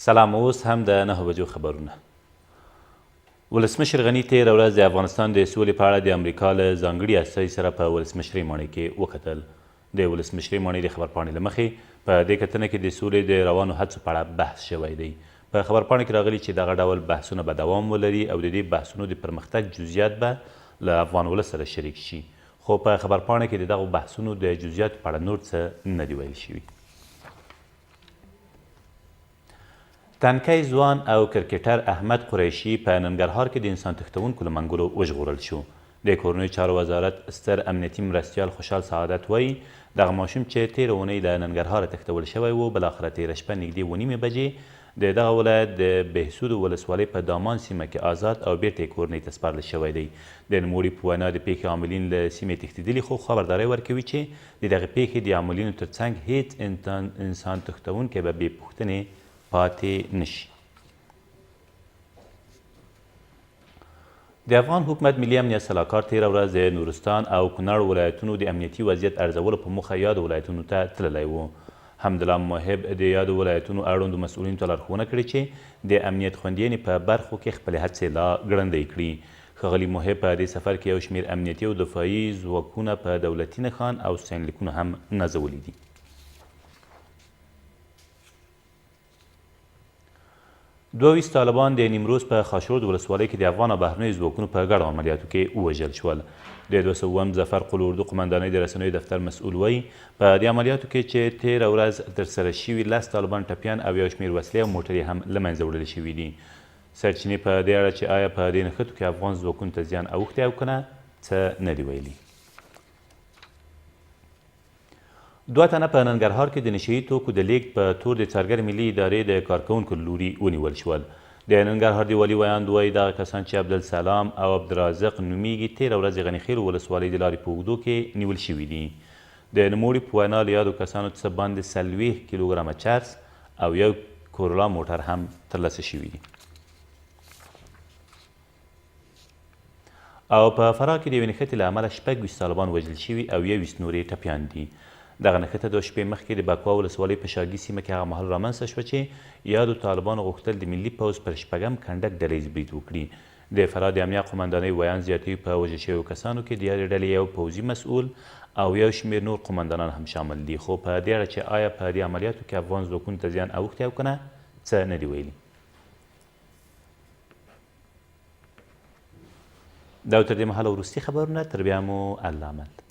سلام. اوس هم د 9 بجو خبرونه. ولسمشر غني تېره ورځ د افغانستان د سولې په اړه د امریکا له ځانګړي استازي سره په ولسمشرۍ ماڼۍ کې وکتل. د ولسمشرۍ ماڼۍ د خبرپاڼې له مخې په دې کتنه کې د سولې د روانو هڅو په اړه بحث شوی دی. په خبرپاڼه کې راغلي چې دغه ډول بحثونه به دوام ولري او د دې بحثونو د پرمختګ جزئیات به له افغان ولس سره شریک شي. خو په خبرپاڼه کې د دغو بحثونو د جزئیاتو په اړه نور څه نه دي ویل شوي. تنکی ځوان او کرکټر احمد قریشي په ننګرهار کې د انسان تښتونکو له منګولو وژغورل شو. د کورنیو چارو وزارت ستر امنیتي مرستیال خوشحال سعادت وایي دغه ماشوم چې تېره اونۍ له ننګرهاره تښتول شوی و بلاخره تېره شپه نږدې 9:30 بجې د دغه ولایت د بهسود ولسوالۍ په دامان سیمه کې آزاد او بیرته یې کورنۍ ته سپارل شوی دی. د نوموړي په وینا د پیښې عاملین له سیمې تښتېدلي خو خبرداری ورکوي چې د دغې پیښې د عاملینو ترڅنګ هیڅ انسان تښتونکی به بې پوښتنې پاتې نشي. د افغان حکومت ملي امنیت سلاکار تېره ورځ د نورستان او کونړ ولایتونو د امنیتي وضعیت ارزولو په موخه یادو ولایتونو ته تللی و. حمدالله محب د یادو ولایتونو اړوندو مسؤلینو ته لارښوونه کړې چې د امنیت خوندیینې په برخو کې خپلې هڅې لا ګړندۍ کړي. ښاغلي محب په دې سفر کې یو شمېر امنیتي او دفاعي ځواکونه په دولتي نښان او ستاینلیکونه هم نازولي دي. دوه طالبان د نیمروز په خاشرود ولسوالۍ کې د افغان او بهرنیو ځواکونو په ګډو عملیاتو کې ووژل شول. د 200 ظفر قل اردو قمندانۍ د رسنیو دفتر مسؤل وایي په دې عملیاتو کې چې تېره ورځ ترسره شوي 10 طالبان ټپیان او یو شمېر وسلې او موټرې هم له منځه وړل شوي دي. سرچینې په دې اړه چې آیا په دې نښتو کې افغان ځواکونو ته زیان اوښتی او که نه څه نه دي ویلي. 2 تنه په ننګرهار کې د نشه یي توکو د لیږد په تور د څارګر ملي ادارې د کارکوونکو له لوري ونیول شول. د ننګرهار د والي ویاند وایي دغه کسان چې عبدالسلام او عبدالرازق نومیږي تېره ورځ د غنیخیل ولسوالۍ د لارې په اوږدو کې نیول شوي دي. د نوموړي په وینا له یادو کسانو څخه باندې 40 کیلوګرامه چرس او یو کورولا موټر هم ترلاسه شوي دي. او په فراه کې د یوې نښتې له امله 26 طالبان وژل شوي او 21 نورې ټپیان دي. دغه نښته 2 شپې مخکې د بکوا ولسوالۍ په شاګي سیمه کې هغه مهال رامنځته شوه چې یادو طالبانو غوښتل د ملي پوځ پر 8م کنډک ډلهییز برید وکړي. د فراه د امنیه قمندانۍ ویان زیاتوي په وژل شویو کسانو کې د یادې ډلې یو پوځي مسؤل او یو شمېر نور قمندانان هم شامل دي. خو په دې اړه چې آیا په دې عملیاتو کې افغان ځواکونو ته زیان اوښتی او که نه څه نه دي ویلي. دا تر دې مهاله وروستي خبرونه، تر بیا مو الله امد.